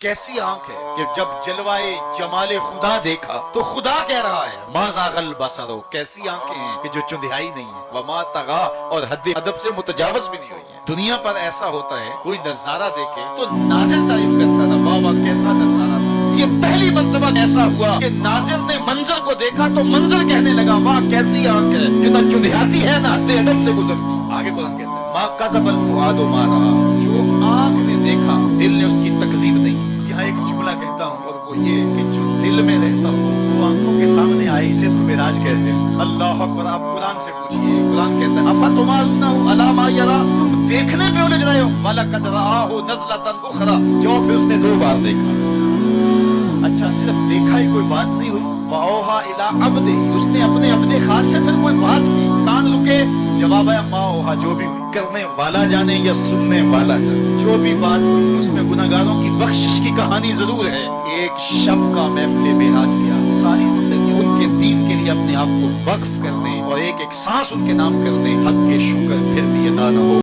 کیسی آنکھ ہے کہ جب جلوائے جمال خدا دیکھا تو خدا کہہ رہا ہے ما زاغل بصرو، کیسی آنکھیں ہیں کہ جو چندھیائی نہیں ہے، وما طغا، اور حد ادب سے متجاوز بھی نہیں ہوئی ہیں۔ دنیا پر ایسا ہوتا ہے کوئی نظارہ دیکھے تو ناظر تعریف کرتا تھا، واہ واہ کیسا نظارہ تھا۔ یہ پہلی مرتبہ ایسا ہوا کہ ناظر نے منظر کو دیکھا تو منظر کہنے لگا واہ کیسی آنکھ ہے جو نہ چندھیاتی ہے نہ حد ادب سے گزرتی۔ آگے قرآن کہتا ہے ما کذب الفؤاد ما رأى، جو آنکھ نے دیکھا دل نے اس کی تکذیب نہیں کی۔ یہاں ایک جملہ کہتا ہوں اور وہ یہ کہ جو دل میں رہتا ہو وہ آنکھوں کے سامنے آئے، اسے تو معراج کہتے ہیں۔ اللہ اکبر، آپ قرآن سے پوچھئے، قرآن کہتا ہے افتمارونہ علی ما یری، تم دیکھنے پہ الجھ رہے ہو، وَلَقَدْ رَآهُ نَزْلَةً أُخْرَى، جو پھر اس نے دو بار دیکھا۔ اچھا صرف دیکھا ہی کوئی بات نہیں ہوئی، فَأَوْحَىٰ إِلَىٰ عَبْدِهِ، اس نے اپنے عبد خاص سے پھر کوئی بات کی، کان رکے، جواب ہے ما اوحا، جو بھی ہوئی، کرنے والا جانے یا سننے والا جانے، جو بھی بات ہوئی اس میں گناہگاروں کی بخشش کی کہانی ضرور ہے۔ ایک شب کا محفل معراج کیا، ساری زندگی ان کے دین کے لیے اپنے آپ کو وقف کر دیں اور ایک ایک سانس ان کے نام کر دیں، حق کے شکر پھر بھی ادا نہ ہو۔